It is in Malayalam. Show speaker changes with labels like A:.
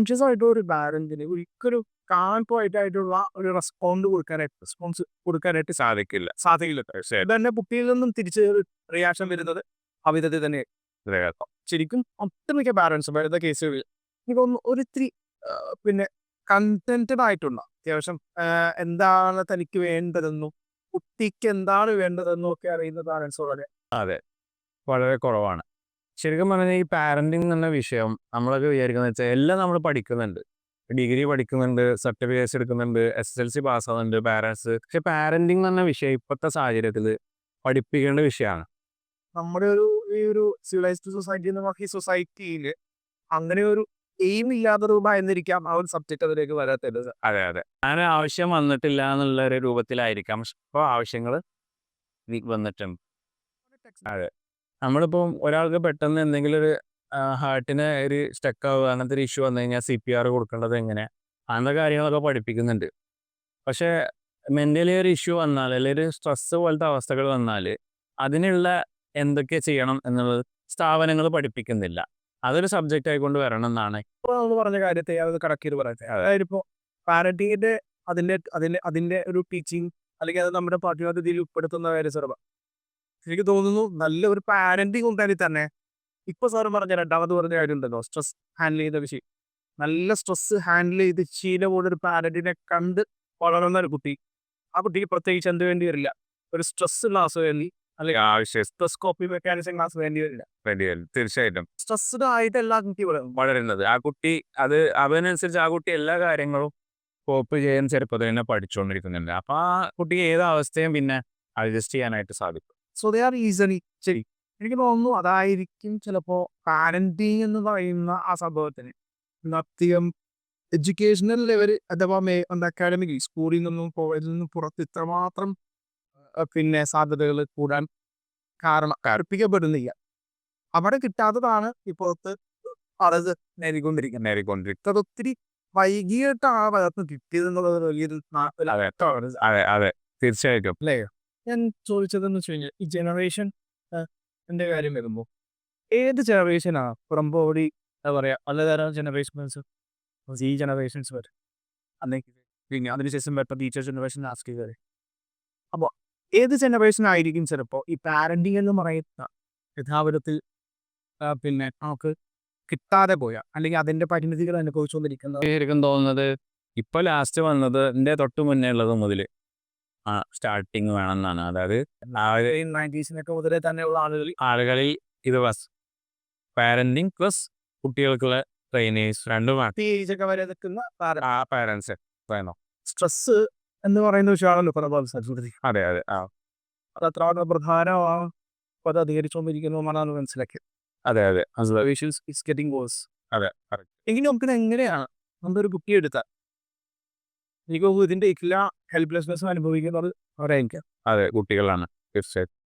A: ആൻഷ്യസ് ആയിട്ടുള്ള ഒരു പാരന്റിന് ഒരിക്കലും കാൽപോയിട്ടായിട്ടുള്ള ഒരു റെസ്പോൺസ് കൊടുക്കാനായിട്ട് സാധിക്കില്ല. ഇത് തന്നെ കുട്ടിയിൽ നിന്നും തിരിച്ച് റിയാക്ഷൻ വരുന്നത് അവിധത്തിൽ തന്നെ ശരിക്കും ഒട്ടുമിക്ക പാരന്റ്സും വരുന്ന കേസുകളിൽ എനിക്ക് തോന്നുന്നു ഒരിത്തിരി പിന്നെ കണ്ടന്റഡ് ആയിട്ടുള്ള അത്യാവശ്യം എന്താണ് തനിക്ക് വേണ്ടതെന്നും കുട്ടിക്ക് എന്താണ് വേണ്ടതെന്നും ഒക്കെ അറിയുന്ന പാരന്റ്സ് വളരെ
B: അതെ, വളരെ കുറവാണ്. ശരിക്കും പറഞ്ഞാൽ ഈ പാരന്റിങ് എന്ന വിഷയം നമ്മളൊക്കെ വിചാരിക്കുന്നത് വെച്ചാൽ എല്ലാം നമ്മൾ പഠിക്കുന്നുണ്ട്. ഡിഗ്രി പഠിക്കുന്നുണ്ട്, സർട്ടിഫിക്കറ്റ്സ് എടുക്കുന്നുണ്ട്, SSLC പാസ്സാവുന്നുണ്ട് പാരന്റ്സ്. പക്ഷെ പാരന്റിങ് എന്ന വിഷയം ഇപ്പോഴത്തെ സാഹചര്യത്തിൽ പഠിപ്പിക്കേണ്ട വിഷയമാണ്.
A: നമ്മുടെ ഈ ഒരു സിവിലൈസ്ഡ് സൊസൈറ്റി എന്ന് പറഞ്ഞ ഈ സൊസൈറ്റിയിൽ അങ്ങനെ ഒരു എയിം ഇല്ലാതെ രൂപമായിരുന്നിരിക്കാം ആ ഒരു സബ്ജക്ട് അതിലേക്ക് വരാത്തത്.
B: അതെ അതെ, അങ്ങനെ ആവശ്യം വന്നിട്ടില്ല എന്നുള്ള ഒരു രൂപത്തിലായിരിക്കാം ഇപ്പോൾ ആവശ്യങ്ങൾ വന്നിട്ടുണ്ട്. അതെ, നമ്മളിപ്പോൾ ഒരാൾക്ക് പെട്ടെന്ന് എന്തെങ്കിലും ഒരു ഹാർട്ടിന് ഒരു സ്റ്റക്ക് ആവുക അങ്ങനത്തെ ഒരു ഇഷ്യൂ വന്നു കഴിഞ്ഞാൽ CPR കൊടുക്കേണ്ടത് എങ്ങനെ, അങ്ങനത്തെ കാര്യങ്ങളൊക്കെ പഠിപ്പിക്കുന്നുണ്ട്. പക്ഷേ മെൻ്റലി ഒരു ഇഷ്യൂ വന്നാൽ അല്ലെങ്കിൽ ഒരു സ്ട്രെസ് പോലത്തെ അവസ്ഥകൾ വന്നാൽ അതിനുള്ള എന്തൊക്കെ ചെയ്യണം എന്നുള്ളത് സ്ഥാപനങ്ങൾ പഠിപ്പിക്കുന്നില്ല. അതൊരു സബ്ജക്റ്റ് ആയിക്കൊണ്ട് വരണം എന്നാണ്.
A: ഇപ്പോൾ നമ്മൾ പറഞ്ഞ കാര്യത്തെ അത് കറക്റ്റ് ചെയ്ത് പറയട്ടെ. അതായത് ഇപ്പോൾ പാരന്റിങ്ങിന്റെ അതിന്റെ ഒരു ടീച്ചിങ് അല്ലെങ്കിൽ അത് നമ്മുടെ പാഠ്യപദ്ധതിയിൽ ഉൾപ്പെടുത്തുന്ന കാര്യം സാർ എനിക്ക് തോന്നുന്നു നല്ല ഒരു പാരന്റിങ് ഉണ്ടായി തന്നെ. ഇപ്പൊ സാറ് പറഞ്ഞ രണ്ടാമത് പറഞ്ഞ കാര്യം ഉണ്ടല്ലോ, സ്ട്രെസ് ഹാൻഡിൽ ചെയ്ത വിഷയം. നല്ല സ്ട്രെസ് ഹാൻഡിൽ ചെയ്ത് ശീലമുള്ള ഒരു പാരന്റിനെ കണ്ട് വളരുന്ന ഒരു കുട്ടി, ആ കുട്ടിക്ക് പ്രത്യേകിച്ച് എന്ത് വേണ്ടി വരില്ല, ഒരു സ്ട്രെസ് ക്ലാസ് വേണ്ടി അല്ലെങ്കിൽ
B: ആവശ്യം
A: സ്ട്രെസ് കോപ്പി മെക്കാനിസം ക്ലാസ് വേണ്ടി വരില്ല.
B: തീർച്ചയായിട്ടും
A: സ്ട്രെസ്ഡ് ആയിട്ട് എല്ലാ കുട്ടികളും
B: വളരുന്നത് ആ കുട്ടി അത് അതിനനുസരിച്ച് ആ കുട്ടി എല്ലാ കാര്യങ്ങളും കോപ്പ് ചെയ്യാൻ ചെറുപ്പത്തിൽ തന്നെ പഠിച്ചുകൊണ്ടിരിക്കുന്നുണ്ട്. അപ്പോൾ ആ കുട്ടിക്ക് ഏത് അവസ്ഥയും പിന്നെ അഡ്ജസ്റ്റ് ചെയ്യാനായിട്ട് സാധിക്കും.
A: സോ ദേ ആർ ഈസലി ശരി. എനിക്ക് തോന്നുന്നു അതായിരിക്കും ചിലപ്പോ പാരന്റിങ് എന്ന് പറയുന്ന ആ സംഭവത്തിന് അധികം എഡ്യൂക്കേഷണൽ ലെവൽ അഥവാ അക്കാഡമിക് സ്കൂളിൽ നിന്നും കോളേജിൽ നിന്നും പുറത്ത് ഇത്രമാത്രം പിന്നെ സാധ്യതകൾ കൂടാൻ കാരണം കൽപ്പിക്കപ്പെടുന്നില്ല. അവിടെ കിട്ടാത്തതാണ് ഇപ്പോഴത്തെ അത് നേടിക്കൊണ്ടിരിക്കുന്നത്. അത് ഒത്തിരി വൈകിട്ടാണ് ആ ഭാഗത്ത് കിട്ടിയതെന്നുള്ളത് വലിയൊരു
B: അതെ തീർച്ചയായിട്ടും.
A: അല്ലേ? ഞാൻ ചോദിച്ചതെന്ന് വെച്ച് കഴിഞ്ഞാൽ ഈ ജനറേഷൻ എന്റെ കാര്യം വരുമ്പോൾ ഏത് ജനറേഷനാണ് പുറംപോടി എന്താ പറയാ പലതരം ജനറേഷൻസ് ഈ ജനറേഷൻസ് വരെ അല്ലെങ്കിൽ പിന്നെ അതിനുശേഷം വരുന്ന ടീച്ചർ ജനറേഷൻ ആസ്ക് കയറി. അപ്പോൾ ഏത് ജനറേഷൻ ആയിരിക്കും ചിലപ്പോൾ ഈ പാരന്റിങ് എന്ന് പറയുന്ന യഥാവിധത്തിൽ പിന്നെ നമുക്ക് കിട്ടാതെ പോയ അല്ലെങ്കിൽ അതിന്റെ പരിമിതികൾ അനുഭവിച്ചുകൊണ്ടിരിക്കുന്നത്
B: ശരിക്കും തോന്നുന്നത് ഇപ്പോൾ ലാസ്റ്റ് വന്നത് എൻ്റെ തൊട്ട് മുന്നേ ഉള്ളത് മുതൽ സ്റ്റാർട്ടിങ് വേണമെന്നാണ്. അതായത്
A: 90s മുതലേ തന്നെയുള്ള
B: ആളുകളിൽ ഇത് പാരന്റിങ് പ്ലസ് കുട്ടികൾക്കുള്ള ട്രെയിനേഴ്സ് രണ്ടുമാണ്
A: ഒക്കെ വരെ നിൽക്കുന്ന
B: പാരന്റ്സ് വേണം.
A: സ്ട്രെസ് എന്ന് പറയുന്ന വിഷയമാണല്ലോ പരമാവധി.
B: അതെ അതെ
A: അത് അത്ര പ്രധാനമാണ്, അത് അധികരിച്ചുകൊണ്ടിരിക്കുന്നതുമാണ് മനസ്സിലാക്കിയത്.
B: അതെ അതെ
A: അതെ എങ്കിലും നമുക്ക് എങ്ങനെയാണ് നമ്മുടെ ഒരു കുട്ടി എടുത്താൽ എനിക്ക് ഇതിന്റെ എല്ലാ ഹെൽപ്ലെസ്നെസ്സും അനുഭവിക്കുന്നത് അവരായിരിക്കാം.
B: അതെ കുട്ടികളാണ് തീർച്ചയായിട്ടും.